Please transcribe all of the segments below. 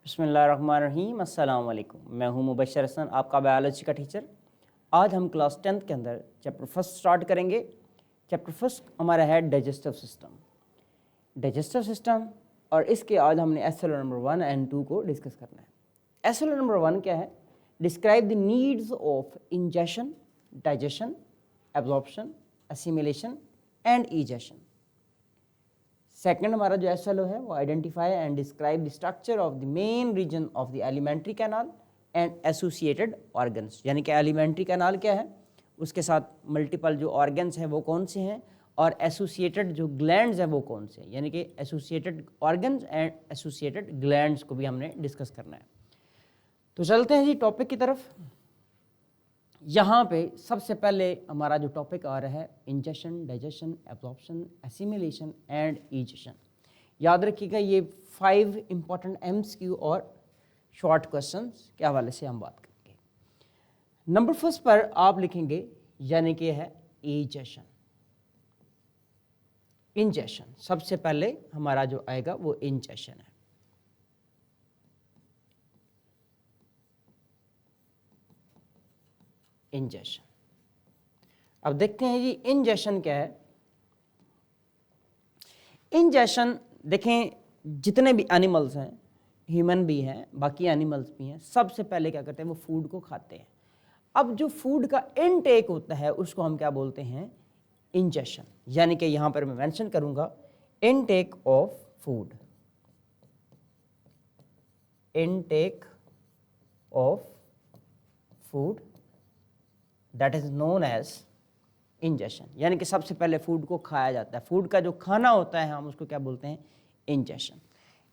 बिस्मिल्लाहिर्रहमानिर्रहीम, अस्सलाम वालेकुम। मैं हूं मुबशर हसन, आपका बायोलॉजी का टीचर। आज हम क्लास 10th के अंदर चैप्टर फर्स्ट स्टार्ट करेंगे। चैप्टर फर्स्ट हमारा है डाइजेस्टिव सिस्टम। डाइजेस्टिव सिस्टम और इसके आज हमने एसएलओ नंबर 1 एंड 2 को डिस्कस करना है। एसएलओ नंबर 1 क्या है? Describe the needs of ingestion, digestion, absorption, assimilation and egestion. Second हमारा जो एसएलओ है वो identify and describe the structure of the main region of the alimentary canal and associated organs. यानी कि एलिमेंट्री कैनाल क्या है, उसके साथ मल्टीपल जो ऑर्गन्स हैं वो कौन से हैं, और एसोसिएटेड जो ग्लैंड्स हैं वो कौन से हैं। यानी कि associated organs and associated glands को भी हमने डिस्कस करना है। तो चलते हैं जी टॉपिक की तरफ। यहाँ पे सबसे पहले हमारा जो टॉपिक आ रहा है ingestion, digestion, absorption, assimilation and egestion. याद रखिएगा ये 5 इंपॉर्टेंट एमसीक्यू और शॉर्ट क्वेश्चंस के हवाले से हम बात करेंगे। नंबर फर्स्ट पर आप लिखेंगे यानी कि है इजेशन। इंजेशन सबसे पहले हमारा जो आएगा वो इंजेशन है। इंजेशन, अब देखते हैं जी इंजेशन क्या है। इंजेशन देखें, जितने भी एनिमल्स हैं, ह्यूमन भी हैं, बाकी एनिमल्स भी हैं, सबसे पहले क्या करते हैं वो फूड को खाते हैं। अब जो फूड का इनटेक होता है उसको हम क्या बोलते हैं? इंजेशन। यानी कि यहां पर मैं मेंशन करूंगा intake of food, intake of food that is known as ingestion. यानी कि सबसे पहले फूड को खाया जाता है, फूड का जो खाना होता है हम उसको क्या बोलते हैं? इंजेशन।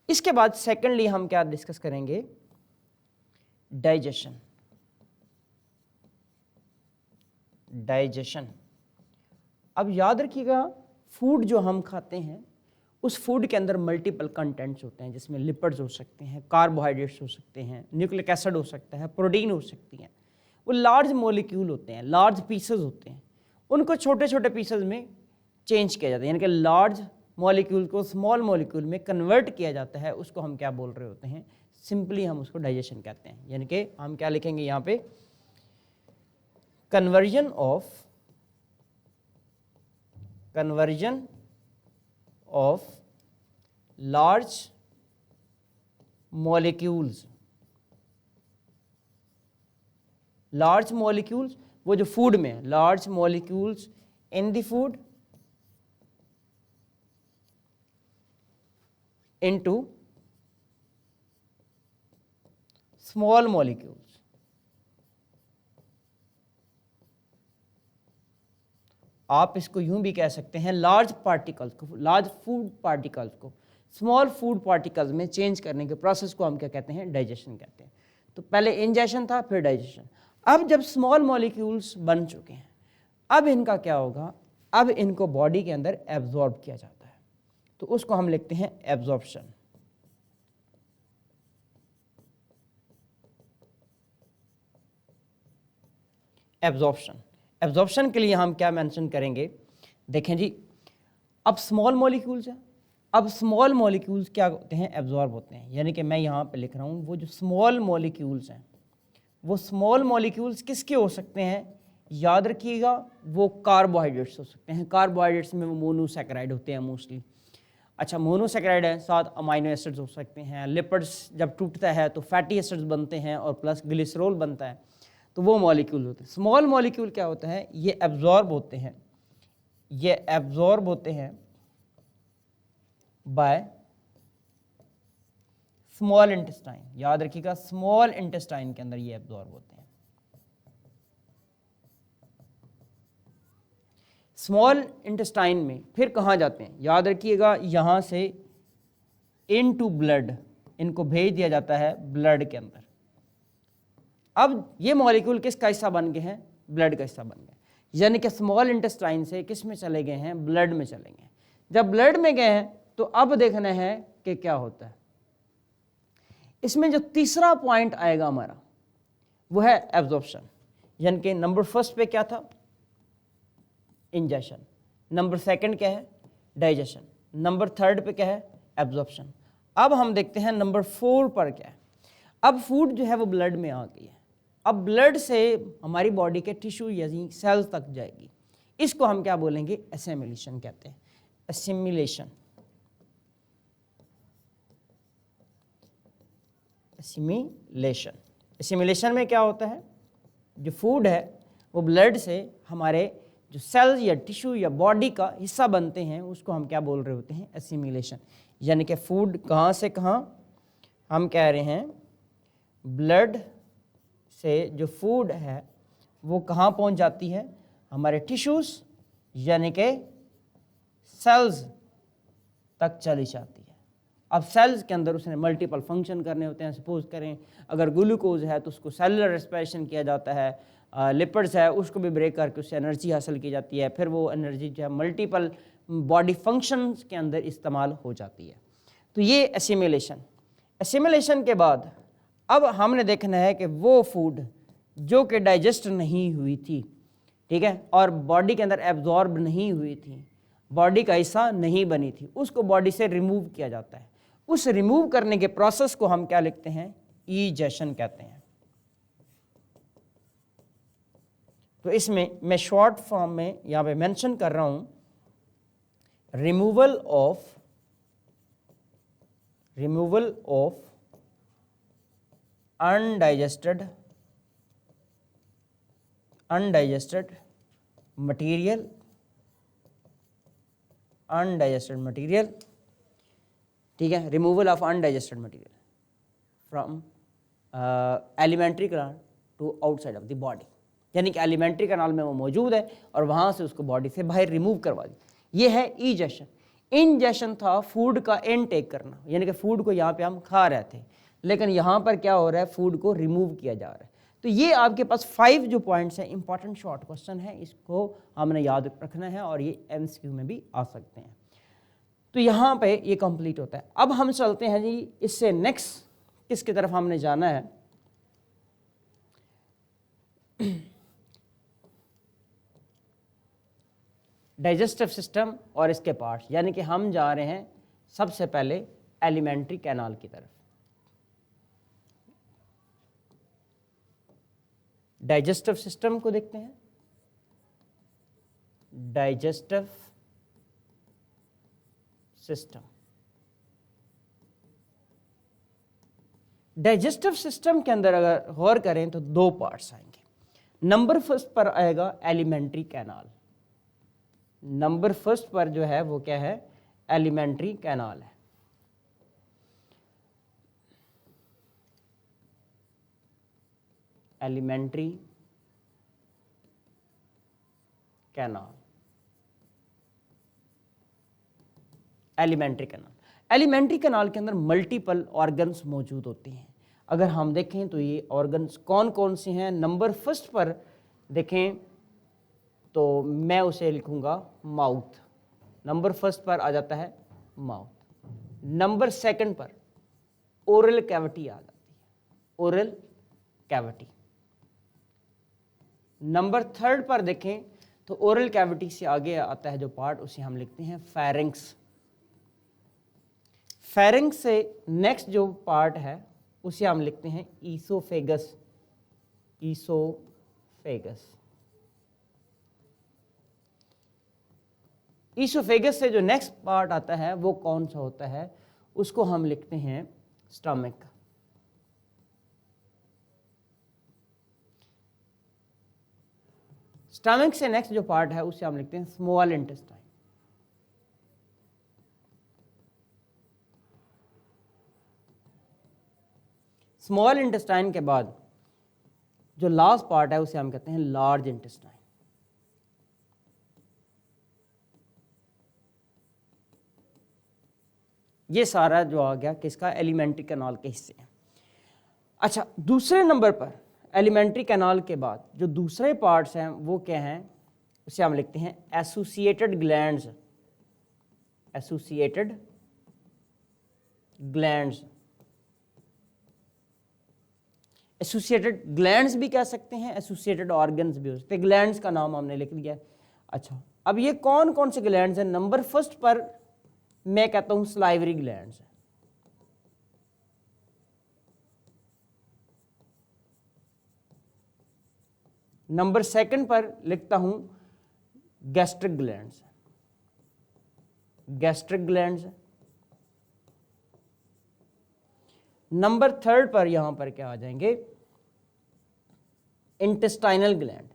इसके बाद सेकेंडली हम क्या डिस्कस करेंगे? डाइजेशन। डाइजेशन, अब याद रखिएगा फूड जो हम खाते हैं उस फूड के अंदर मल्टीपल कंटेंट्स होते हैं, जिसमें लिपिड्स हो सकते हैं, कार्बोहाइड्रेट्स हो सकते हैं, न्यूक्लिक एसिड हो सकता है, प्रोटीन हो सकती हैं। वो लार्ज मॉलिक्यूल होते हैं, लार्ज पीसेस होते हैं, उनको छोटे छोटे पीसेस में चेंज किया जाता है। यानी कि लार्ज मॉलिक्यूल को स्मॉल मॉलिक्यूल में कन्वर्ट किया जाता है, उसको हम क्या बोल रहे होते हैं? सिंपली हम उसको डाइजेशन कहते हैं। यानी कि हम क्या लिखेंगे यहाँ पे? Conversion of large molecules, large molecules वो जो फूड में है, large molecules in the food into small molecules. आप इसको यूं भी कह सकते हैं लार्ज पार्टिकल्स को, लार्ज फूड पार्टिकल्स को स्मॉल फूड पार्टिकल्स में चेंज करने के प्रोसेस को हम क्या कहते हैं? डाइजेशन कहते हैं। तो पहले इंजेशन था, फिर डाइजेशन। अब जब स्मॉल मॉलिक्यूल्स बन चुके हैं, अब इनका क्या होगा? अब इनको बॉडी के अंदर एब्जॉर्ब किया जाता है, तो उसको हम लिखते हैं एब्जॉर्प्शन। एब्जॉर्प्शन, एब्जॉर्प्शन के लिए हम क्या मेंशन करेंगे? देखें जी, अब स्मॉल मॉलिक्यूल्स हैं, अब स्मॉल मॉलिक्यूल्स क्या होते हैं? एब्जॉर्ब होते हैं। यानी कि मैं यहाँ पे लिख रहा हूँ वो जो स्मॉल मॉलिक्यूल्स हैं, वो स्मॉल मॉलिक्यूल्स किसके हो सकते हैं? याद रखिएगा वो कार्बोहाइड्रेट्स हो सकते हैं। कार्बोहाइड्रेट्स में वो मोनोसैकेराइड होते हैं मोस्टली। अच्छा, मोनोसैकेराइड है, साथ अमाइनो एसिड्स हो सकते हैं। लिपिड्स जब टूटता है तो फैटी एसिड्स बनते हैं और प्लस ग्लिसरॉल बनता है, तो वो मॉलिक्यूल होते हैं। स्मॉल मॉलिक्यूल क्या होता है? ये एब्जॉर्ब होते हैं, ये एब्जॉर्ब होते हैं बाय स्मॉल इंटेस्टाइन। याद रखिएगा स्मॉल इंटेस्टाइन के अंदर ये एब्जॉर्ब होते हैं। स्मॉल इंटेस्टाइन में फिर कहाँ जाते हैं? याद रखिएगा यहाँ से इनटू ब्लड, इनको भेज दिया जाता है ब्लड के अंदर। अब ये मॉलिक्यूल किसका हिस्सा बन गए हैं? ब्लड का हिस्सा बन गए। यानी कि स्मॉल इंटेस्टाइन से किस में चले गए हैं? ब्लड में चले गए। जब ब्लड में गए हैं तो अब देखना है कि क्या होता है। इसमें जो तीसरा पॉइंट आएगा हमारा वो है एब्जॉर्प्शन। यानी कि नंबर फर्स्ट पे क्या था? इंजेशन। नंबर सेकंड क्या है? डाइजेशन। नंबर थर्ड पे क्या है? एब्जॉर्प्शन। अब हम देखते हैं नंबर 4 पर क्या है। अब फूड जो है वो ब्लड में आ गई है, अब ब्लड से हमारी बॉडी के टिश्यू यानी सेल्स तक जाएगी। इसको हम क्या बोलेंगे? एसिमिलेशन कहते हैं। एसिमिलेशन, एसिमिलेशन, एसिमिलेशन में क्या होता है? जो फूड है वो ब्लड से हमारे जो सेल्स या टिश्यू या बॉडी का हिस्सा बनते हैं, उसको हम क्या बोल रहे होते हैं? एसिमिलेशन। यानी कि फूड कहाँ से कहाँ, हम कह रहे हैं ब्लड से जो फूड है वो कहाँ पहुँच जाती है? हमारे टिश्यूज़ यानी कि सेल्स तक चली जाती है। अब सेल्स के अंदर उसने मल्टीपल फंक्शन करने होते हैं। सपोज करें अगर ग्लूकोज है तो उसको सेलुलर रेस्पिरेशन किया जाता है, लिपिड्स है उसको भी ब्रेक करके उससे एनर्जी हासिल की जाती है, फिर वो एनर्जी जो है मल्टीपल बॉडी फंक्शंस के अंदर इस्तेमाल हो जाती है। तो ये एसिमिलेशन। एसिमिलेशन के बाद अब हमने देखना है कि वो फूड जो कि डाइजेस्ट नहीं हुई थी, ठीक है, और बॉडी के अंदर एब्जॉर्ब नहीं हुई थी, बॉडी का हिस्सा नहीं बनी थी, उसको बॉडी से रिमूव किया जाता है। उस रिमूव करने के प्रोसेस को हम क्या लिखते हैं? ईजेशन कहते हैं। तो इसमें मैं शॉर्ट फॉर्म में यहाँ पे मेंशन कर रहा हूँ, रिमूवल ऑफ अनडाइजेस्टेड मटीरियल, ठीक है, removal of undigested material from alimentary canal to outside of the body. यानी कि एलिमेंट्री कैनाल में वो मौजूद है और वहाँ से उसको बॉडी से बाहर रिमूव करवा दी। ये है ईजेशन। इंजेशन था फूड का इनटेक करना, यानी कि फूड को यहाँ पे हम खा रहे थे, लेकिन यहाँ पर क्या हो रहा है? फूड को रिमूव किया जा रहा है। तो ये आपके पास 5 जो पॉइंट्स हैं, इंपॉर्टेंट शॉर्ट क्वेश्चन है, इसको हमने याद रखना है और ये MCQ में भी आ सकते हैं। तो यहाँ पे ये कंप्लीट होता है। अब हम चलते हैं जी, इससे नेक्स्ट किसकी तरफ हमने जाना है? डाइजेस्टिव सिस्टम और इसके पार्ट्स, यानी कि हम जा रहे हैं सबसे पहले एलिमेंट्री कैनाल की तरफ। डाइजेस्टिव सिस्टम को देखते हैं। डाइजेस्टिव सिस्टम, डाइजेस्टिव सिस्टम के अंदर अगर गौर करें तो 2 पार्ट्स आएंगे। नंबर फर्स्ट पर आएगा एलिमेंट्री कैनाल। नंबर फर्स्ट पर जो है वो क्या है? एलिमेंट्री कैनाल है। Alimentary canal, alimentary canal. Alimentary canal के अंदर मल्टीपल ऑर्गन्स मौजूद होते हैं। अगर हम देखें तो ये ऑर्गन्स कौन कौन से हैं? नंबर फर्स्ट पर देखें तो मैं उसे लिखूंगा माउथ। नंबर फर्स्ट पर आ जाता है माउथ। नंबर सेकंड पर ओरल कैविटी आ जाती है, ओरल कैविटी। नंबर थर्ड पर देखें तो ओरल कैविटी से आगे आता है जो पार्ट, उसे हम लिखते हैं फेरिंक्स। फेरिंक्स से नेक्स्ट जो पार्ट है उसे हम लिखते हैं ईसोफेगस। ईसोफेगस, ईसोफेगस से जो नेक्स्ट पार्ट आता है वो कौन सा होता है? उसको हम लिखते हैं स्टमक। स्टमक से नेक्स्ट जो पार्ट है उसे हम लिखते हैं स्मॉल इंटेस्टाइन। स्मॉल इंटेस्टाइन के बाद जो लास्ट पार्ट है उसे हम कहते हैं लार्ज इंटेस्टाइन। ये सारा जो आ गया किसका? एलिमेंट्री कैनाल के हिस्से हैं। अच्छा, दूसरे नंबर पर एलिमेंट्री कैनाल के बाद जो दूसरे पार्ट्स हैं वो क्या हैं? उसे हम लिखते हैं associated glands. Associated glands, associated glands भी कह सकते हैं, एसोसिएटेड ऑर्गन्स भी हो सकते हैं। ग्लैंड्स का नाम हमने लिख लिया। अच्छा, अब ये कौन कौन से ग्लैंड्स हैं? नंबर फर्स्ट पर मैं कहता हूं सलाइवरी ग्लैंड्स है। नंबर सेकंड पर लिखता हूं gastric glands, gastric glands. Number third पर यहां पर क्या आ जाएंगे, इंटेस्टाइनल ग्लैंड।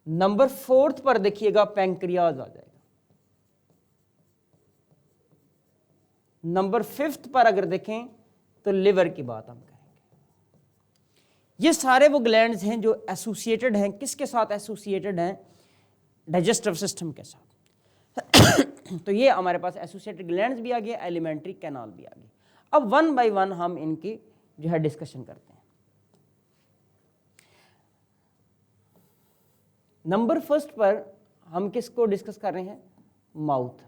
नंबर फोर्थ पर देखिएगा पैंक्रियाज आ जाएगा। नंबर फिफ्थ पर अगर देखें तो लिवर की बात हम करेंगे। ये सारे वो ग्लैंड्स हैं जो एसोसिएटेड हैं, किसके साथ एसोसिएटेड हैं, डाइजेस्टिव सिस्टम के साथ। तो ये हमारे पास एसोसिएटेड ग्लैंड्स भी आ गए, एलिमेंट्री कैनाल भी आ गई। अब वन बाय वन हम इनकी जो है डिस्कशन करते हैं। नंबर फर्स्ट पर हम किसको डिस्कस कर रहे हैं, माउथ।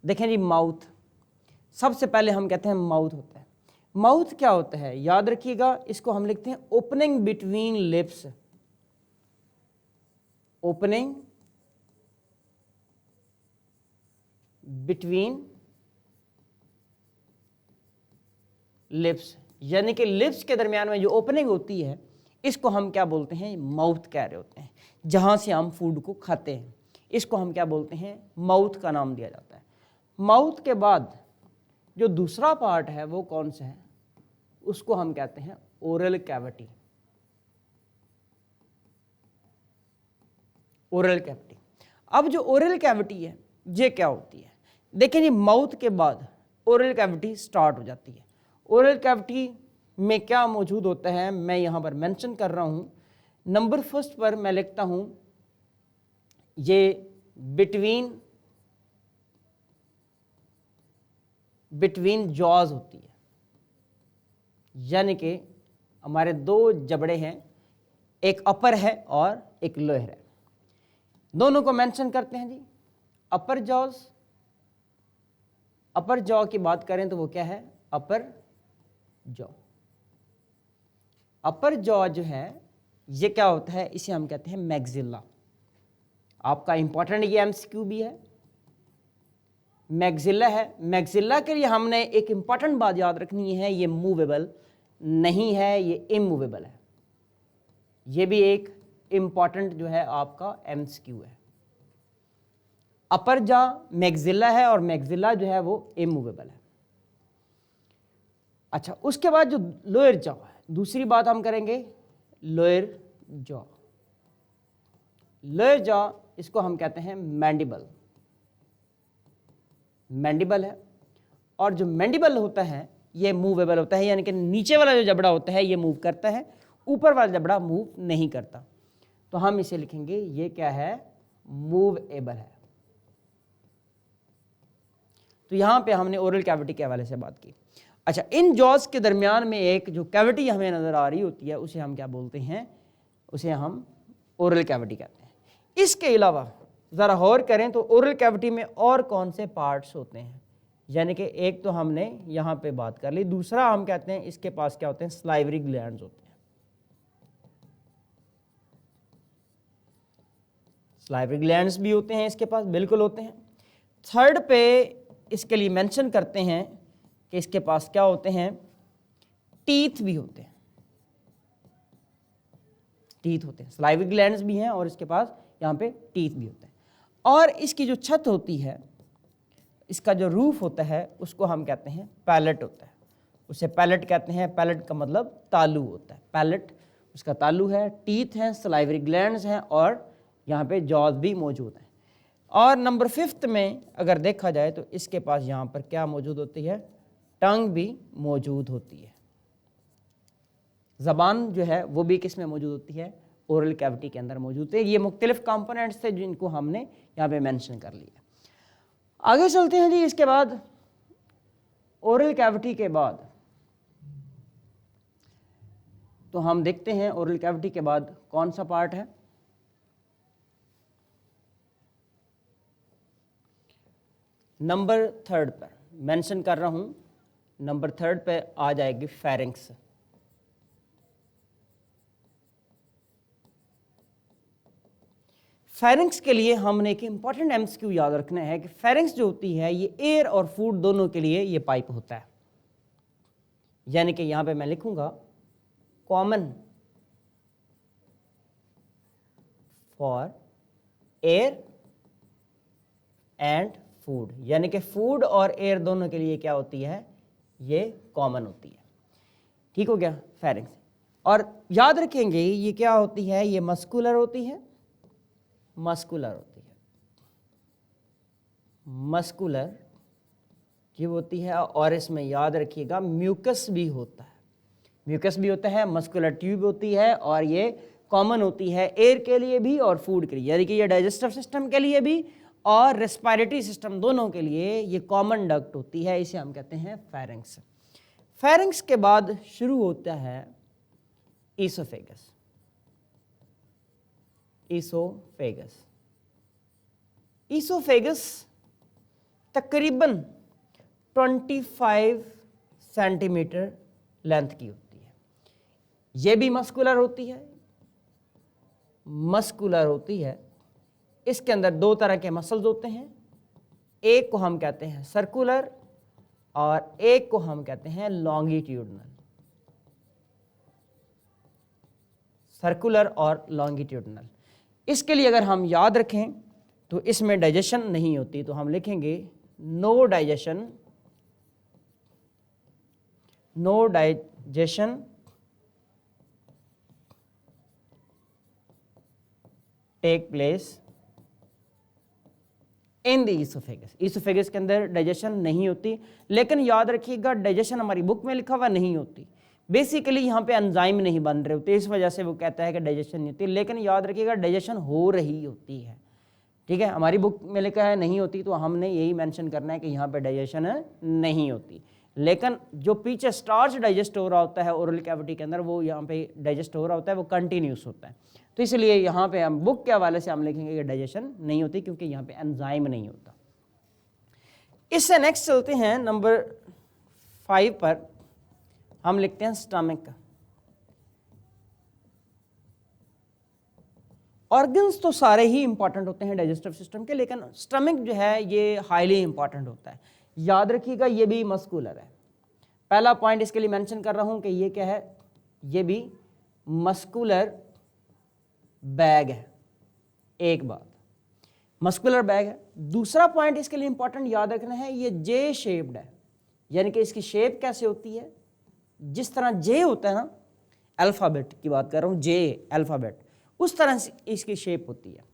देखें जी, माउथ सबसे पहले हम कहते हैं माउथ होता है। माउथ क्या होता है, याद रखिएगा, इसको हम लिखते हैं opening between lips, opening between lips, यानी कि लिप्स के दरमियान में जो ओपनिंग होती है इसको हम क्या बोलते हैं, माउथ कह रहे होते हैं। जहां से हम फूड को खाते हैं इसको हम क्या बोलते हैं, माउथ का नाम दिया जाता है। माउथ के बाद जो दूसरा पार्ट है वो कौन सा है, उसको हम कहते हैं ओरल कैविटी, ओरल कैविटी। अब जो ओरल कैविटी है ये क्या होती है, देखें जी, माउथ के बाद ओरल कैविटी स्टार्ट हो जाती है। ओरल कैविटी में क्या मौजूद होता है मैं यहां पर मेंशन कर रहा हूं। नंबर फर्स्ट पर मैं लिखता हूं ये बिटवीन जॉज होती है, यानी कि हमारे दो जबड़े हैं, एक अपर है और एक लोअर है, दोनों को मेंशन करते हैं जी। अपर जॉज, अपर जॉ की बात करें तो वो क्या है, अपर जॉ। अपर जॉ जो है ये क्या होता है, इसे हम कहते हैं मैग्जिला। आपका इंपॉर्टेंट ये एमसीक्यू भी है, मैग्जिला है। मैग्जिला के लिए हमने एक इंपॉर्टेंट बात याद रखनी है, ये मूवेबल नहीं है, ये इमूवेबल है। ये भी एक इंपॉर्टेंट जो है आपका एमसीक्यू है। अपर जॉ मैग्जिला है और मैग्जिला जो है वो इमूवेबल है। अच्छा, उसके बाद जो लोअर जॉ है, दूसरी बात हम करेंगे लोअर जॉ। लोअर जॉ इसको हम कहते हैं मैंडिबल, मैंडिबल है। और जो मैंडिबल होता है ये मूवेबल होता है, यानी कि नीचे वाला जो जबड़ा होता है ये मूव करता है, ऊपर वाला जबड़ा मूव नहीं करता। तो हम इसे लिखेंगे ये क्या है, मूवेबल है। तो यहां पे हमने ओरल कैविटी के हवाले से बात की। अच्छा, इन जॉज के दरमियान में एक जो कैविटी हमें नजर आ रही होती है उसे हम क्या बोलते हैं, उसे हम ओरल कैविटी कहते हैं। इसके अलावा जरा गौर करें तो ओरल कैविटी में और कौन से पार्ट्स होते हैं, यानी कि एक तो हमने यहां पे बात कर ली, दूसरा हम कहते हैं इसके पास क्या होते हैं, स्लाइवरी ग्लैंड्स होते हैं। स्लाइवरी ग्लैंड्स भी होते हैं इसके पास, बिल्कुल होते हैं। थर्ड पे इसके लिए मेंशन करते हैं कि इसके पास क्या होते हैं, टीथ भी होते हैं, टीथ होते हैं। स्लाइवरी ग्लैंड्स भी हैं और इसके पास यहाँ पे टीथ भी होते हैं। और इसकी जो छत होती है, इसका जो रूफ होता है उसको हम कहते हैं पैलेट होता है, उसे पैलेट कहते हैं। पैलेट का मतलब तालू होता है, पैलेट उसका तालू है। टीथ हैं, स्लाइवरी ग्लैंड्स हैं और यहाँ पे जॉज भी मौजूद हैं। और नंबर फिफ्थ में अगर देखा जाए तो इसके पास यहाँ पर क्या मौजूद होती है, टंग भी मौजूद होती है। ज़बान जो है वो भी किस में मौजूद होती है, ओरल कैविटी के अंदर मौजूद है। ये मुख्तलिफ कंपोनेंट्स थे जिनको हमने यहाँ पे मेंशन कर लिया। आगे चलते हैं जी। इसके बाद ओरल कैविटी के बाद तो हम देखते हैं ओरल कैविटी के बाद कौन सा पार्ट है, नंबर थर्ड पर मेंशन कर रहा हूं। नंबर थर्ड पे आ जाएगी फेरिंक्स। फेरिंग्स के लिए हमने एक इंपॉर्टेंट एमसीक्यू याद रखना है कि फेरिंग्स जो होती है ये एयर और फूड दोनों के लिए ये पाइप होता है। यानी कि यहां पे मैं लिखूंगा common for air and food, यानी कि फूड और एयर दोनों के लिए क्या होती है, ये कॉमन होती है। ठीक हो गया फेरिंग्स। और याद रखेंगे ये क्या होती है, ये मस्कुलर होती है, मस्कुलर होती है, मस्कुलर ये होती है। और इसमें याद रखिएगा म्यूकस भी होता है, म्यूकस भी होता है, मस्कुलर ट्यूब होती है, और ये कॉमन होती है एयर के लिए भी और फूड के लिए, यानी कि ये डाइजेस्टिव सिस्टम के लिए भी और रेस्पिरेटरी सिस्टम दोनों के लिए ये कॉमन डक्ट होती है। इसे हम कहते हैं फेरिंग्स। फेरिंग्स के बाद शुरू होता है ईसोफेगस। ईसोफेगस, ईसोफेगस तकरीबन 25 सेंटीमीटर लेंथ की होती है। ये भी मस्कुलर होती है, मस्कुलर होती है। इसके अंदर दो तरह के मसल्स होते हैं, एक को हम कहते हैं सर्कुलर और एक को हम कहते हैं लॉन्गिट्यूडनल। सर्कुलर और लॉन्गिट्यूडनल। इसके लिए अगर हम याद रखें तो इसमें डाइजेशन नहीं होती, तो हम लिखेंगे no digestion, no digestion take place in the oesophagus. Oesophagus के अंदर डाइजेशन नहीं होती, लेकिन याद रखिएगा डाइजेशन हमारी बुक में लिखा हुआ नहीं होती। बेसिकली यहाँ पे एंजाइम नहीं बन रहे होते, इस वजह से वो कहता है कि डाइजेशन नहीं होती, लेकिन याद रखिएगा डाइजेशन हो रही होती है। ठीक है, हमारी बुक में लिखा है नहीं होती, तो हमने यही मेंशन करना है कि यहाँ पे डाइजेशन नहीं होती। लेकिन जो पीछे स्टार्च डाइजेस्ट हो रहा होता है ओरल कैविटी के अंदर, वो यहाँ पे डाइजेस्ट हो रहा होता है, वो कंटिन्यूस होता है। तो इसलिए यहाँ पे हम बुक के हवाले से हम लिखेंगे कि डाइजेशन नहीं होती, क्योंकि यहाँ पे एंजाइम नहीं होता। इससे नेक्स्ट चलते हैं नंबर 5 पर, हम लिखते हैं स्टमक। ऑर्गन्स तो सारे ही इंपॉर्टेंट होते हैं डाइजेस्टिव सिस्टम के, लेकिन स्टमक जो है ये हाईली इंपॉर्टेंट होता है। याद रखिएगा ये भी मस्कुलर है। पहला पॉइंट इसके लिए मेंशन कर रहा हूं कि ये क्या है, ये भी मस्कुलर बैग है। एक बात, मस्कुलर बैग है। दूसरा पॉइंट इसके लिए इंपॉर्टेंट याद रखना है, ये जे शेप्ड है, यानी कि इसकी शेप कैसे होती है, जिस तरह जे होता है ना, अल्फ़ाबेट की बात कर रहा हूँ, जे अल्फ़ाबेट, उस तरह से इसकी शेप होती है।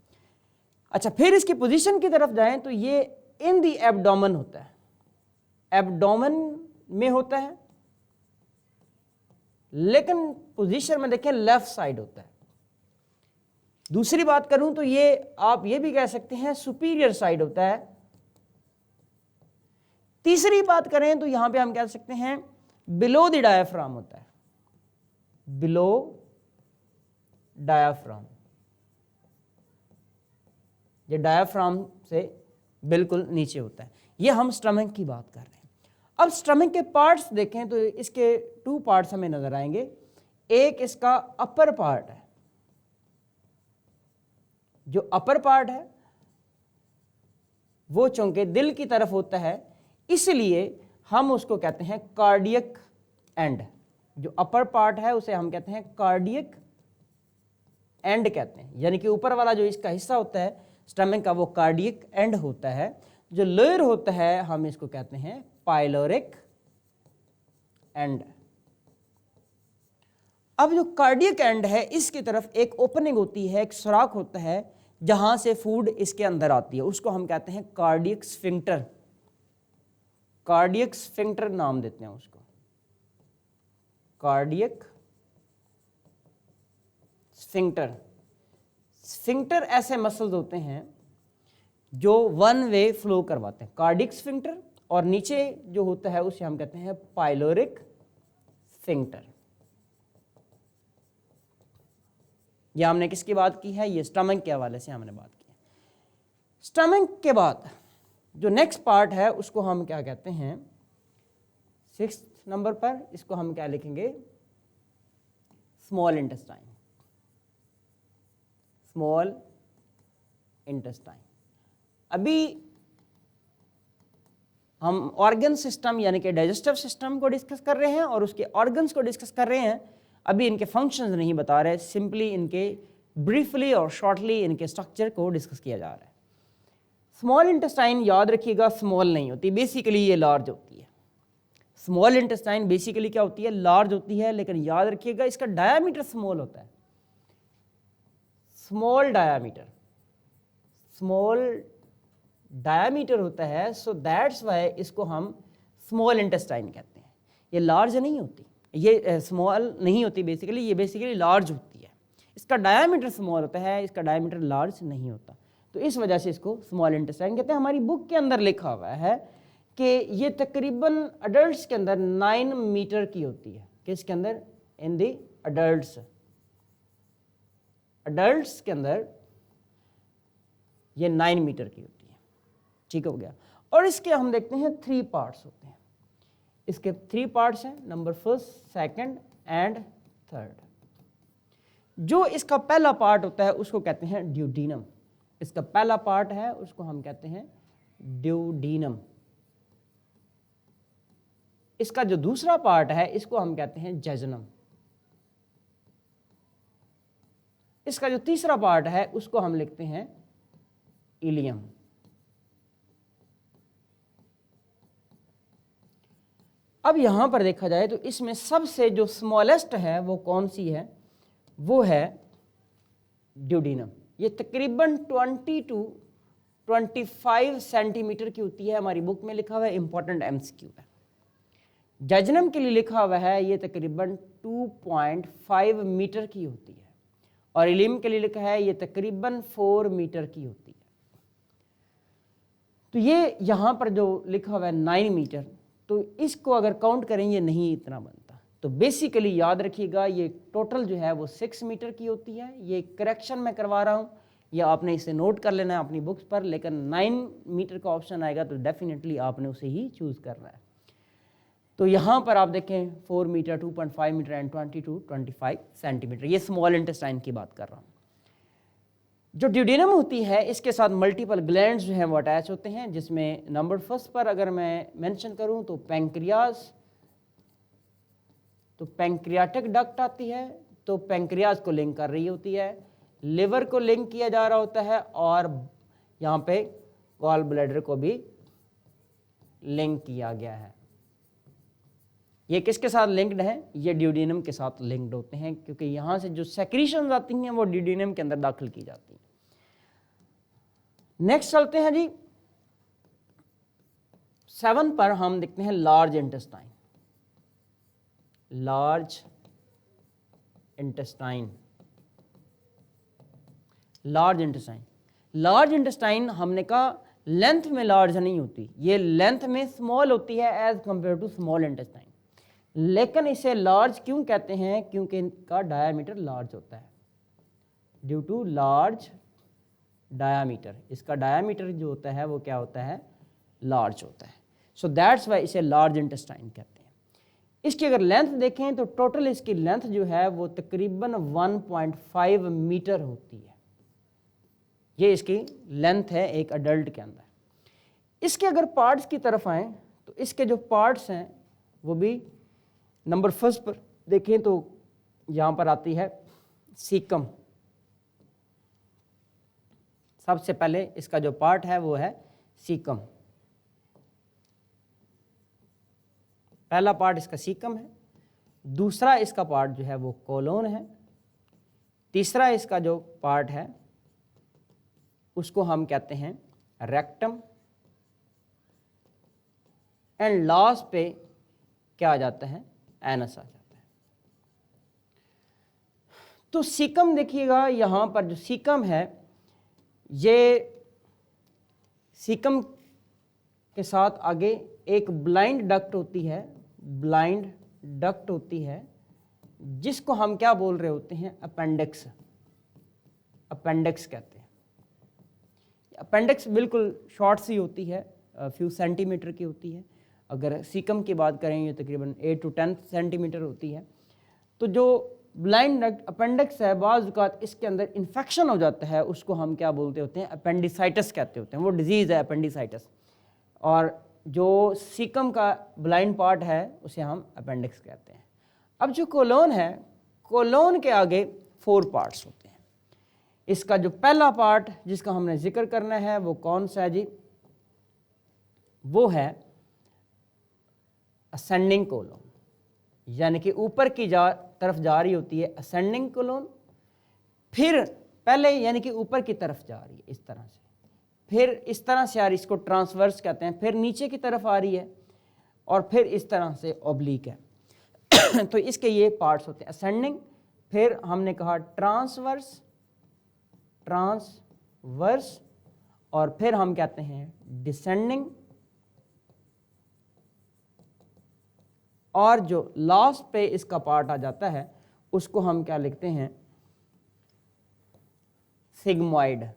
अच्छा, फिर इसकी पोजीशन की तरफ जाएं तो ये इन दी एब्डोमेन होता है, एब्डोमेन में होता है, लेकिन पोजीशन में देखें लेफ्ट साइड होता है। दूसरी बात करूं तो ये आप ये भी कह सकते हैं सुपीरियर साइड होता है। तीसरी बात करें तो यहां पे हम कह सकते हैं बिलो द डायाफ्राम होता है, बिलो डायाफ्राम, ये डायाफ्राम से बिल्कुल नीचे होता है। ये हम स्टमक की बात कर रहे हैं। अब स्टमक के पार्ट्स देखें तो इसके 2 पार्ट्स हमें नजर आएंगे। एक इसका अपर पार्ट है, जो अपर पार्ट है वो चूंकि दिल की तरफ होता है, इसलिए हम उसको कहते हैं कार्डियक एंड। जो अपर पार्ट है उसे हम कहते हैं कार्डियक एंड कहते हैं, यानी कि ऊपर वाला जो इसका हिस्सा होता है स्टमक का, वो कार्डियक एंड होता है। जो लोअर होता है हम इसको कहते हैं पाइलोरिक एंड। अब जो कार्डियक एंड है, इसकी तरफ एक ओपनिंग होती है, एक सुराख होता है, जहां से फूड इसके अंदर आती है, उसको हम कहते हैं कार्डियक स्फिंक्टर। कार्डियक स्फिंक्टर नाम देते हैं उसको, कार्डियक स्फिंक्टर। स्फिंक्टर ऐसे मसल्स होते हैं जो वन वे फ्लो करवाते हैं, कार्डियक स्फिंक्टर, और नीचे जो होता है उसे हम कहते हैं पाइलोरिक स्फिंक्टर। यह हमने किसकी बात की है, ये स्टमक के हवाले से हमने बात की है। स्टमक के बाद जो नेक्स्ट पार्ट है उसको हम क्या कहते हैं, 6th नंबर पर इसको हम क्या लिखेंगे, स्मॉल इंटेस्टाइन। Small intestine. अभी हम ऑर्गन सिस्टम यानी कि डाइजेस्टिव सिस्टम को डिस्कस कर रहे हैं और उसके ऑर्गन्स को डिस्कस कर रहे हैं। अभी इनके फंक्शंस नहीं बता रहे, सिंपली इनके ब्रीफली और शॉर्टली इनके स्ट्रक्चर को डिस्कस किया जा रहा है। स्मॉल इंटेस्टाइन याद रखिएगा स्मॉल नहीं होती, बेसिकली ये लार्ज होती है। स्मॉल इंटेस्टाइन बेसिकली क्या होती है, लार्ज होती है, लेकिन याद रखिएगा इसका डायामीटर स्मॉल होता है, स्मॉल डायामीटर होता है। सो दैट्स वाई इसको हम स्मॉल इंटेस्टाइन कहते हैं। ये लार्ज नहीं होती, ये स्मॉल नहीं होती बेसिकली, ये बेसिकली लार्ज होती है। इसका डायामीटर स्मॉल होता है, इसका डायामीटर लार्ज नहीं होता, तो इस वजह से इसको स्मॉल इंटेस्टाइन कहते हैं। हमारी बुक के अंदर लिखा हुआ है कि ये तकरीबन अडल्ट्स के अंदर 9 मीटर की होती है। किसके अंदर? इन दी अडल्ट्स के अंदर ये 9 मीटर की होती है। ठीक हो गया। और इसके हम देखते हैं 3 पार्ट्स होते हैं। इसके 3 पार्ट्स हैं, number first, second and third. जो इसका पहला पार्ट होता है उसको कहते हैं ड्यूडीनम। इसका पहला पार्ट है उसको हम कहते हैं ड्यूडीनम। इसका जो दूसरा पार्ट है इसको हम कहते हैं जेजुनम। इसका जो तीसरा पार्ट है उसको हम लिखते हैं इलियम। अब यहां पर देखा जाए तो इसमें सबसे जो स्मॉलेस्ट है वो कौन सी है? वो है ड्यूडीनम। ये तकरीबन 20 to 25 सेंटीमीटर की होती है। हमारी बुक में लिखा हुआ है, इंपॉर्टेंट एमसीक्यू है। जेजुनम के लिए लिखा हुआ है ये तकरीबन 2.5 मीटर की होती है, और इलियम के लिए लिखा है ये तकरीबन 4 मीटर की होती है। तो ये यहाँ पर जो लिखा हुआ है 9 मीटर, तो इसको अगर काउंट करें ये नहीं इतना बनता। तो बेसिकली याद रखिएगा ये टोटल जो है वो 6 मीटर की होती है। ये करेक्शन मैं करवा रहा हूँ, या आपने इसे नोट कर लेना है अपनी बुक्स पर, लेकिन 9 मीटर का ऑप्शन आएगा तो डेफिनेटली आपने उसे ही चूज़ करना है। तो यहाँ पर आप देखें 4 metre, 2.5 metre and 20 to 25 centimetre. ये स्मॉल इंटेस्टाइन की बात कर रहा हूँ। जो ड्यूडेनम होती है इसके साथ मल्टीपल ग्लैंड्स जो हैं वो अटैच होते हैं, जिसमें नंबर फर्स्ट पर अगर मैं मेंशन करूं तो पैंक्रियाज, तो पैंक्रियाटिक डक्ट आती है, तो पैंक्रियाज को लिंक कर रही होती है, लिवर को लिंक किया जा रहा होता है, और यहाँ पे गॉल ब्लैडर को भी लिंक किया गया है। ये किसके साथ लिंक्ड है? ये ड्यूडेनम के साथ लिंक्ड होते हैं, क्योंकि यहाँ से जो सेक्रीशंस आती हैं वो ड्यूडेनम के अंदर दाखिल की जाती हैं। नेक्स्ट चलते हैं जी 7 पर। हम देखते हैं लार्ज इंटेस्टाइन। लार्ज इंटेस्टाइन हमने कहा लेंथ में लार्ज नहीं होती, ये लेंथ में स्मॉल होती है as compare to small intestine. लेकिन इसे लार्ज क्यों कहते हैं? क्योंकि इनका डायामीटर लार्ज होता है, ड्यू टू लार्ज डायामीटर। इसका डायामीटर जो होता है वो क्या होता है? लार्ज होता है। सो दैट्स वाई इसे लार्ज इंटेस्टाइन कहते हैं। इसकी अगर लेंथ देखें तो टोटल इसकी लेंथ जो है वो तकरीबन 1.5 मीटर होती है। ये इसकी लेंथ है एक अडल्ट के अंदर। इसके अगर पार्ट्स की तरफ आएँ तो इसके जो पार्ट्स हैं वो भी नंबर फर्स्ट पर देखें तो यहाँ पर आती है सीकम। सबसे पहले इसका जो पार्ट है वो है सीकम। पहला पार्ट इसका सीकम है, दूसरा इसका पार्ट जो है वो कोलोन है, तीसरा इसका जो पार्ट है उसको हम कहते हैं रेक्टम, एंड लास्ट पे क्या आ जाता है? एनस आ जाता है। तो सीकम देखिएगा, यहाँ पर जो सीकम है ये सीकम के साथ आगे एक ब्लाइंड डक्ट होती है, जिसको हम क्या बोल रहे होते हैं? अपेंडिक्स कहते हैं। अपेंडिक्स बिल्कुल शॉर्ट सी होती है, फ्यू सेंटीमीटर की होती है। अगर सीकम की बात करें ये तकरीबन 8 to 10 सेंटीमीटर होती है। तो जो ब्लाइंड डक्ट अपेंडिक्स है, बाज़ औक़ात इसके अंदर इन्फेक्शन हो जाता है, उसको हम क्या बोलते होते हैं, अपेंडिसाइटिस कहते होते हैं। वो डिजीज़ है अपेंडिसाइटिस। और जो सीकम का ब्लाइंड पार्ट है उसे हम अपेंडिक्स कहते हैं। अब जो कोलोन है, कोलोन के आगे 4 पार्ट्स होते हैं। इसका जो पहला पार्ट जिसका हमने जिक्र करना है वो कौन सा है जी, वो है असेंडिंग कोलोन, यानी कि ऊपर की तरफ जा रही होती है असेंडिंग कोलोन, फिर पहले यानी कि ऊपर की तरफ जा रही है इस तरह से, फिर इस तरह से आ रही, इसको ट्रांसवर्स कहते हैं, फिर नीचे की तरफ आ रही है और फिर इस तरह से ओब्लिक है। तो इसके ये पार्ट्स होते हैं, असेंडिंग, फिर हमने कहा ट्रांसवर्स, ट्रांसवर्स, और फिर हम कहते हैं डिसेंडिंग, और जो लास्ट पे इसका पार्ट आ जाता है उसको हम क्या लिखते हैं, सिग्मोइड,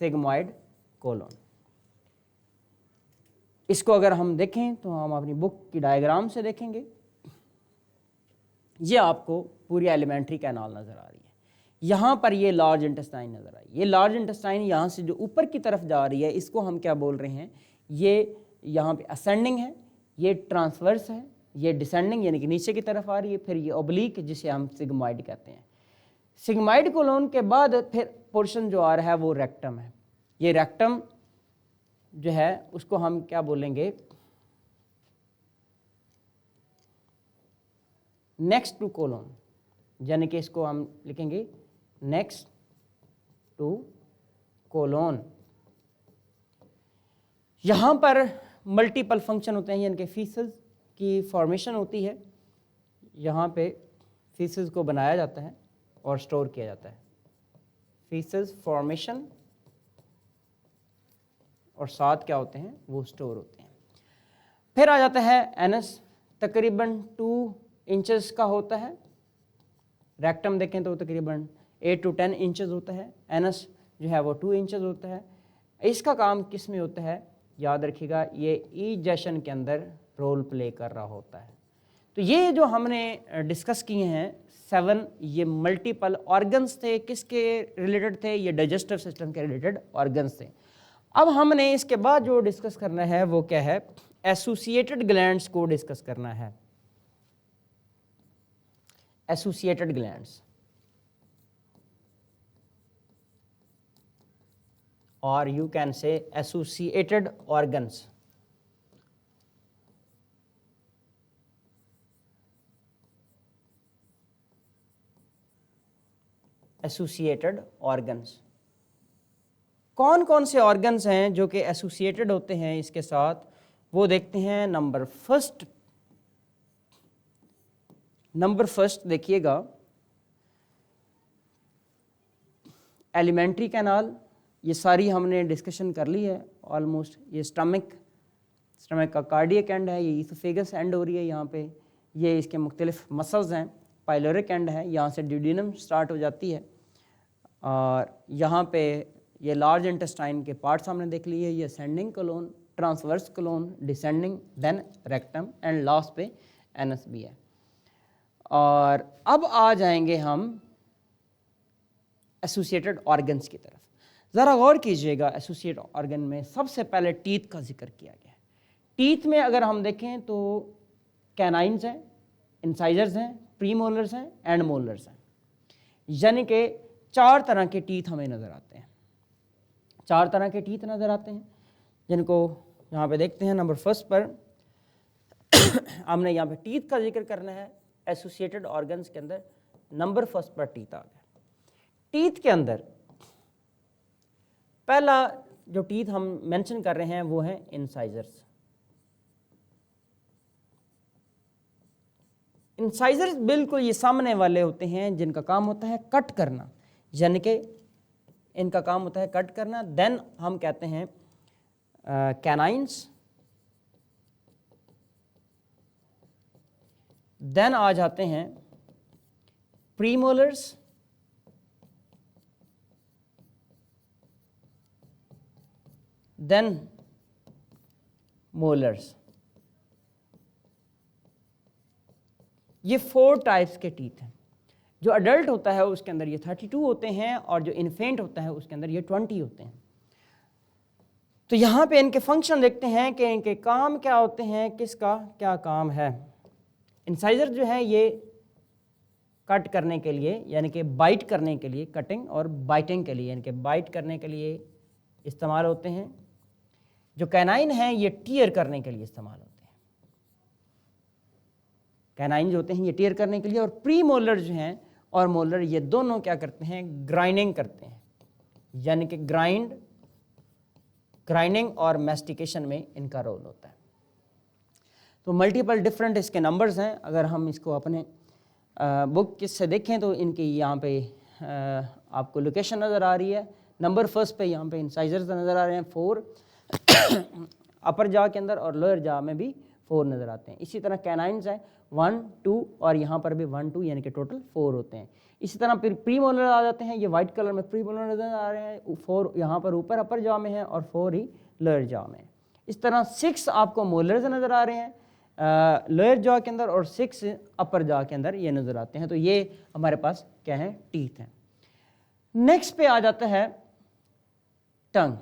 सिग्मोइड कोलोन। इसको अगर हम देखें तो हम अपनी बुक की डायग्राम से देखेंगे, ये आपको पूरी एलिमेंट्री कैनाल नज़र आ रही है। यहाँ पर ये लार्ज इंटेस्टाइन नज़र आई, ये लार्ज इंटेस्टाइन यहाँ से जो ऊपर की तरफ जा रही है इसको हम क्या बोल रहे हैं, ये यहाँ पे असेंडिंग है, ये ट्रांसवर्स है, ये डिसेंडिंग यानी कि नीचे की तरफ आ रही है, फिर ये ओब्लिक जिसे हम सिग्मोइड कहते हैं। सिग्मोइड कोलोन के बाद फिर पोर्शन जो आ रहा है वो रेक्टम है। ये रेक्टम जो है उसको हम क्या बोलेंगे, नेक्स्ट टू कोलोन, यानी कि इसको हम लिखेंगे नेक्स्ट टू कोलोन। यहाँ पर मल्टीपल फंक्शन होते हैं, यानी कि फीसेस की फॉर्मेशन होती है, यहाँ पे फीसेस को बनाया जाता है और स्टोर किया जाता है, फीसेस फॉर्मेशन, और साथ क्या होते हैं, वो स्टोर होते हैं। फिर आ जाता है एनस, तकरीबन 2 इंचेस का होता है। रेक्टम देखें तो तकरीबन 8 to 10 इंचेस होता है, एनस जो है वो 2 इंचेस होता है। इसका काम किस में होता है, याद रखिएगा, ये ईजेशन के अंदर रोल प्ले कर रहा होता है। तो ये जो हमने डिस्कस किए हैं 7, ये मल्टीपल ऑर्गन्स थे, किसके रिलेटेड थे, ये डाइजेस्टिव सिस्टम के रिलेटेड ऑर्गन्स थे। अब हमने इसके बाद जो डिस्कस करना है वो क्या है, एसोसिएटेड ग्लैंड्स को डिस्कस करना है। Associated glands or you can say associated organs। Associated organs, कौन कौन से ऑर्गन्स हैं जो कि एसोसिएटेड होते हैं इसके साथ, वो देखते हैं। नंबर फर्स्ट देखिएगा, एलिमेंट्री कैनाल, ये सारी हमने डिस्कशन कर ली है ऑलमोस्ट। ये स्टमक का कार्डियक एंड है, ये ईसोफेगस एंड हो रही है यहाँ पे, ये इसके मुख्तलिफ मसल्स हैं। पाइलोरिक एंड है, यहाँ से ड्यूडेनम स्टार्ट हो जाती है, और यहाँ पे ये लार्ज इंटेस्टाइन के पार्ट्स हमने देख लिए, ये ascending colon, transverse colon, descending, then rectum, and last पे एनस भी है। और अब आ जाएंगे हम एसोसिएटेड ऑर्गन्स की तरफ। ज़रा गौर कीजिएगा, एसोसिएट ऑर्गन में सबसे पहले टीथ का जिक्र किया गया है। टीथ में अगर हम देखें तो कैनाइन्स हैं, इंसाइजर्स हैं, प्रीमोलर्स हैं, एंड मोलर्स हैं, यानी कि 4 तरह के टीथ हमें नज़र आते हैं। 4 तरह के टीथ नज़र आते हैं, जिनको यहाँ पे देखते हैं। नंबर फर्स्ट पर हमने यहाँ पे टीथ का जिक्र करना है। एसोसिएटेड ऑर्गन्स के अंदर नंबर फर्स्ट पर टीथ आ गया। टीथ के अंदर पहला जो टीथ हम मेंशन कर रहे हैं वो है इंसाइजर्स। इंसाइजर्स बिल्कुल ये सामने वाले होते हैं जिनका काम होता है कट करना, यानी कि इनका काम होता है कट करना। देन हम कहते हैं कैनाइन्स, देन आ जाते हैं प्रीमोलर्स, देन मोलर्स। ये 4 टाइप्स के टीथ हैं। जो अडल्ट होता है उसके अंदर ये 32 होते हैं और जो इन्फेंट होता है उसके अंदर ये 20 होते हैं। तो यहाँ पे इनके फंक्शन देखते हैं कि इनके काम क्या होते हैं, किसका क्या काम है। इंसाइजर जो है ये कट करने के लिए यानी कि बाइट करने के लिए, कटिंग और बाइटिंग के लिए यानी कि बाइट करने के लिए इस्तेमाल होते हैं। जो कैनाइन है ये टीयर करने के लिए इस्तेमाल होते हैं। कैनाइन जो होते हैं ये टीयर करने के लिए, और प्री मोलर जो हैं और मोलर ये दोनों क्या करते हैं, ग्राइंडिंग करते हैं, यानी कि ग्राइंडिंग और मैस्टिकेशन में इनका रोल होता है। तो मल्टीपल डिफरेंट इसके नंबर्स हैं। अगर हम इसको अपने बुक से देखें तो इनकी यहाँ पे आपको लोकेशन नज़र आ रही है। नंबर फर्स्ट पे यहाँ पे इंसाइजर्स नज़र आ रहे हैं 4 अपर जा के अंदर, और लोअर जा में भी 4 नज़र आते हैं। इसी तरह कैनाइन्स हैं 1, 2 और यहाँ पर भी 1, 2 यानी कि टोटल 4 होते हैं। इसी तरह फिर प्री मोलर आ जाते हैं, ये वाइट कलर में प्री मोलर नज़र आ रहे हैं। 4 यहाँ पर ऊपर अपर जा में है और 4 ही लोअर जा में। इस तरह 6 आपको मोलर्स नज़र आ रहे हैं लोअर जॉ के अंदर, और 6 अपर जॉ के अंदर ये नज़र आते हैं। तो ये हमारे पास क्या है, टीथ हैं। नेक्स्ट पे आ जाता है टंग।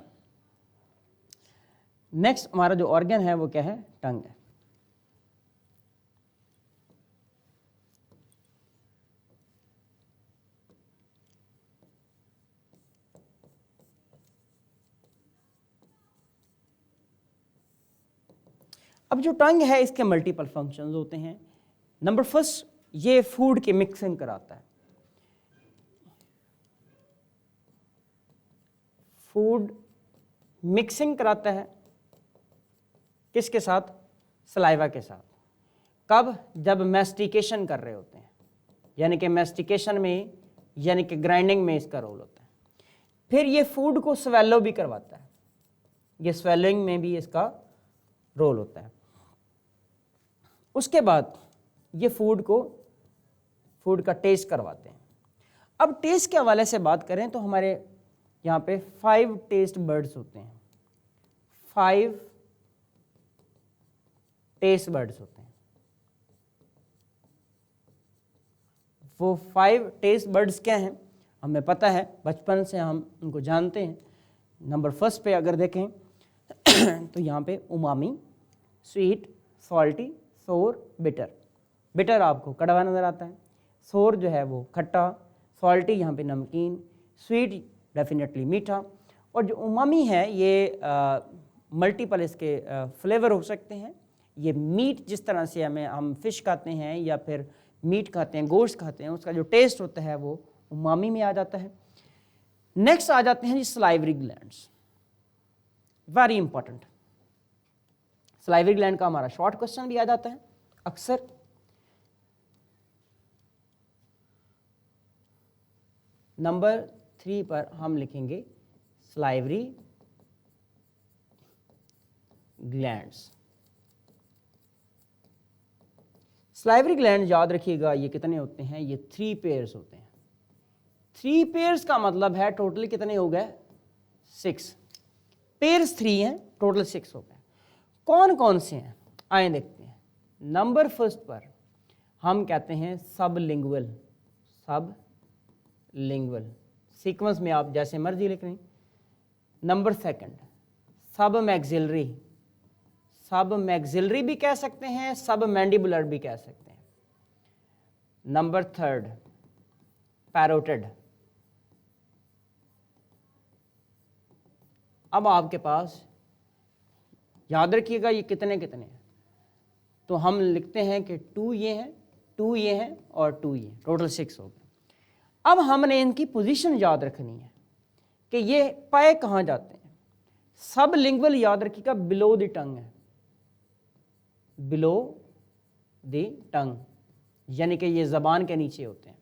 नेक्स्ट हमारा जो ऑर्गन है वो क्या है, टंग है। अब जो टंग है इसके मल्टीपल फंक्शंस होते हैं। नंबर फर्स्ट, ये फूड की मिक्सिंग कराता है। फूड मिक्सिंग कराता है किसके साथ, सलाइवा के साथ। कब, जब मैस्टिकेशन कर रहे होते हैं, यानी कि मैस्टिकेशन में यानी कि ग्राइंडिंग में इसका रोल होता है। फिर ये फूड को स्वेलो भी करवाता है, ये स्वेलिंग में भी इसका रोल होता है। उसके बाद ये फूड का टेस्ट करवाते हैं। अब टेस्ट के हवाले से बात करें तो हमारे यहाँ पे 5 टेस्ट बर्ड्स होते हैं, 5 टेस्ट बर्ड्स होते हैं। वो 5 टेस्ट बर्ड्स क्या हैं, हमें पता है, बचपन से हम उनको जानते हैं। नंबर फर्स्ट पे अगर देखें तो यहाँ पे उमामी, स्वीट, सॉल्टी, सोर, बिटर। बिटर आपको कड़वा नज़र आता है, सोर जो है वो खट्टा, सॉल्टी यहाँ पे नमकीन, स्वीट डेफिनेटली मीठा, और जो उमामी है ये मल्टीपल इसके फ्लेवर हो सकते हैं। ये मीट जिस तरह से हम फिश खाते हैं या फिर मीट खाते हैं, गोश्त खाते हैं, उसका जो टेस्ट होता है वो उमामी में आ जाता है। नेक्स्ट आ जाते हैं जी salivary glands, very important. Salivary gland का हमारा शॉर्ट क्वेश्चन भी आ जाता है अक्सर। नंबर 3 पर हम लिखेंगे सलाइवरी ग्लैंड्स। सलाइवरी ग्लैंड याद रखिएगा ये कितने होते हैं, ये 3 पेयर्स होते हैं। 3 पेयर्स का मतलब है टोटल कितने हो गए, 6 पेयर्स, 3 हैं, टोटल 6 हो गए। कौन कौन से हैं, आए देखते हैं। नंबर फर्स्ट पर हम कहते हैं सबलिंगुअल, सबलिंगुअल, सीक्वेंस में आप जैसे मर्जी लिख लें। नंबर सेकंड सब मैक्सिलरी, सब मैक्सिलरी भी कह सकते हैं, सब मैंडिबुलर भी कह सकते हैं। Number third parotid. अब आपके पास याद रखिएगा ये कितने कितने हैं, तो हम लिखते हैं कि 2 ये हैं, 2 ये हैं और 2 ये, टोटल 6 हो गए। अब हमने इनकी पोजीशन याद रखनी है कि ये पाए कहाँ जाते हैं। सब लिंगुअल याद रखिएगा बिलो द टंग है, बिलो द टंग यानी कि ये जबान के नीचे होते हैं।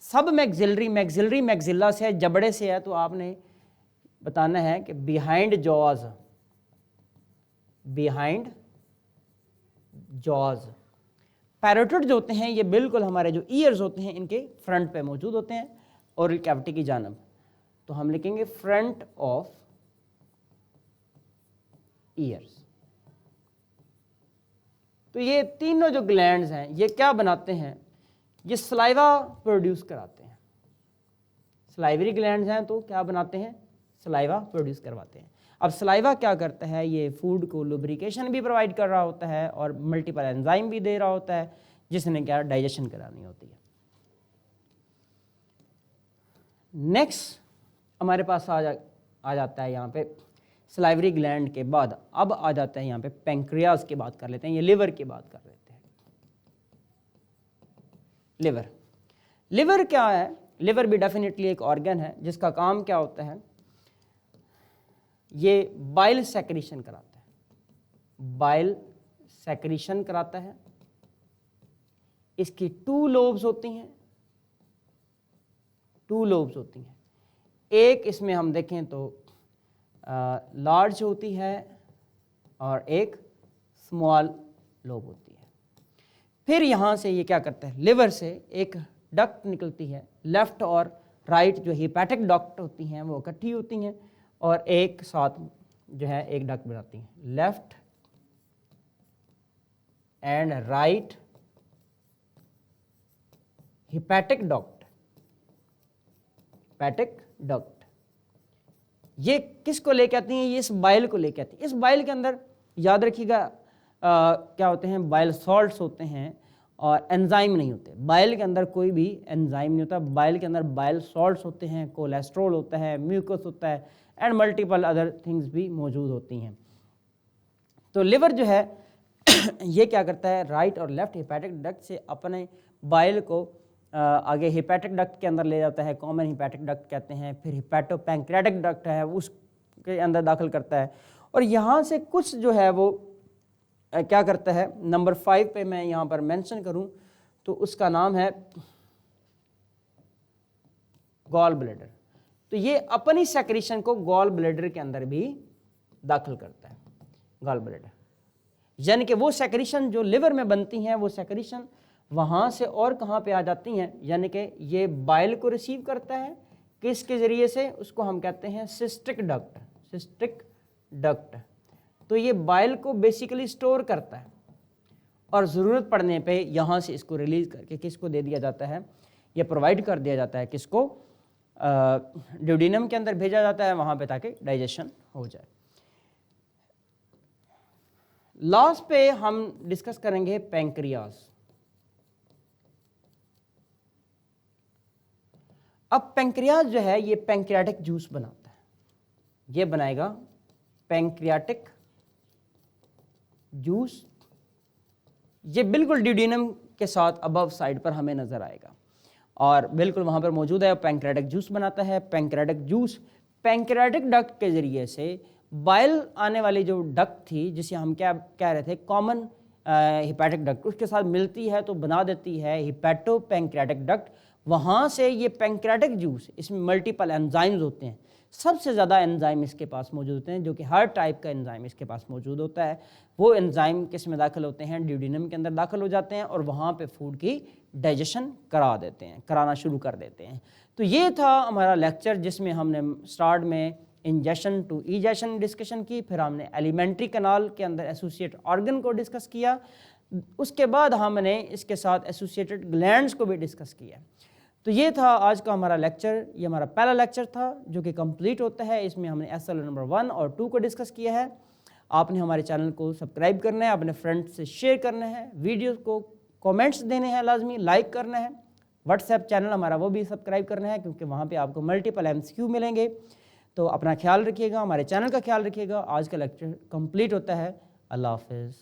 सब मैक्सिलरी, मैक्सिलरी मैक्सिला से है, जबड़े से है, तो आपने बताना है कि behind jaws, behind jaws. Parotid जो होते हैं ये बिल्कुल हमारे जो ईयर्स होते हैं इनके फ्रंट पे मौजूद होते हैं और कैविटी की जानब, तो हम लिखेंगे फ्रंट ऑफ ईयर्स। तो ये तीनों जो ग्लैंड्स हैं ये क्या बनाते हैं, ये सलाइवा प्रोड्यूस कराते हैं। सलाइवरी ग्लैंड्स हैं तो क्या बनाते हैं, सलाइवा प्रोड्यूस करवाते हैं। अब सलाइवा क्या करता है, ये फूड को लुब्रिकेशन भी प्रोवाइड कर रहा होता है और मल्टीपल एंजाइम भी दे रहा होता है जिसने क्या डाइजेशन करानी होती है। नेक्स्ट हमारे पास आ जाता है यहाँ पे सलाइवरी ग्लैंड के बाद अब आ जाता है यहाँ पे पैंक्रियाज की बात कर लेते हैं, ये लिवर की बात कर लेते हैं। लिवर क्या है, लिवर भी डेफिनेटली एक ऑर्गन है जिसका काम क्या होता है, ये बाइल सेक्रीशन कराता है, बाइल सेक्रीशन कराता है। इसकी 2 लोब्स होती हैं, 2 लोब्स होती हैं। एक इसमें हम देखें तो लार्ज होती है और एक स्मॉल लोब होती है। फिर यहाँ से ये क्या करता है, लिवर से एक डक्ट निकलती है, लेफ्ट और राइट जो हिपैटिक डक्ट होती हैं वो इकट्ठी होती हैं और एक साथ जो है एक डक्ट बनाती हैं, left and right hepatic duct, hepatic duct. ये किसको लेके आती हैं, ये इस बाइल को लेके आती है। इस बाइल के अंदर याद रखिएगा क्या होते हैं, बाइल सॉल्ट्स होते हैं और एंजाइम नहीं होते। बाइल के अंदर कोई भी एंजाइम नहीं होता, बाइल के अंदर बाइल सॉल्ट्स होते हैं, कोलेस्ट्रॉल होता है, म्यूकस होता है एंड मल्टीपल अदर थिंग्स भी मौजूद होती हैं। तो लिवर जो है ये क्या करता है, राइट और लेफ्ट हिपैटिक डक्ट से अपने बाइल को आगे हिपैटिक डक्ट के अंदर ले जाता है, कॉमन हिपैटिक डक्ट कहते हैं। फिर हिपैटो पैंक्रियाटिक डक्ट है उसके अंदर दाखिल करता है और यहाँ से कुछ जो है वो क्या करता है, नंबर 5 पे मैं यहाँ पर मेंशन करूँ तो उसका नाम है गॉल ब्लैडर। तो ये अपनी सेक्रेशन को गॉल ब्लैडर के अंदर भी दाखिल करता है, गॉल ब्लैडर। यानी कि वो सेक्रेशन जो लिवर में बनती हैं वो सेक्रेशन वहाँ से और कहाँ पे आ जाती हैं, यानी कि ये बाइल को रिसीव करता है किसके ज़रिए से, उसको हम कहते हैं सिस्टिक डक्ट, सिस्टिक डक्ट। तो ये बाइल को बेसिकली स्टोर करता है और ज़रूरत पड़ने पे यहाँ से इसको रिलीज़ करके किसको दे दिया जाता है, ये प्रोवाइड कर दिया जाता है किसको, ड्यूडेनम के अंदर भेजा जाता है वहाँ पे ताकि डाइजेशन हो जाए। लास्ट पे हम डिस्कस करेंगे पैंक्रियाज। अब पैंक्रियाज जो है ये पैंक्रियाटिक जूस बनाता है, ये बनाएगा पैंक्रियाटिक जूस। ये बिल्कुल ड्यूडेनम के साथ अबव साइड पर हमें नज़र आएगा और बिल्कुल वहाँ पर मौजूद है। पैंक्रियाटिक जूस बनाता है। पैंक्रियाटिक जूस पैंक्रियाटिक डक्ट के ज़रिए से बाइल आने वाली जो डक्ट थी जिसे हम क्या कह रहे थे, कॉमन हिपैटिक डक्ट, उसके साथ मिलती है तो बना देती है हिपैटो पैंक्रियाटिक डक्ट। वहाँ से ये पैंक्रियाटिक जूस, इसमें मल्टीपल एंजाइम्स होते हैं, सबसे ज़्यादा एंजाइम इसके पास मौजूद होते हैं, जो कि हर टाइप का एंजाइम इसके पास मौजूद होता है। वो एंजाइम किस में दाखिल होते हैं, ड्यूडेनम के अंदर दाखिल हो जाते हैं और वहाँ पे फूड की डाइजेशन करा देते हैं, कराना शुरू कर देते हैं। तो ये था हमारा लेक्चर जिसमें हमने स्टार्ट में इंजेशन टू ईजेशन डिस्कशन की, फिर हमने एलिमेंट्री कैनाल के अंदर एसोसिएटेड ऑर्गन को डिस्कस किया, उसके बाद हमने इसके साथ एसोसिएटेड ग्लैंड्स को भी डिस्कस किया। तो ये था आज का हमारा लेक्चर, ये हमारा पहला लेक्चर था जो कि कंप्लीट होता है। इसमें हमने एसएल नंबर 1 और 2 को डिस्कस किया है। आपने हमारे चैनल को सब्सक्राइब करना है, अपने फ्रेंड्स से शेयर करना है, वीडियो को कमेंट्स देने हैं, लाजमी लाइक करना है। व्हाट्सएप चैनल हमारा वो भी सब्सक्राइब करना है क्योंकि वहाँ पे आपको मल्टीपल MCQ मिलेंगे। तो अपना ख्याल रखिएगा, हमारे चैनल का ख्याल रखिएगा। आज का लेक्चर कंप्लीट होता है। अल्लाह हाफिज़।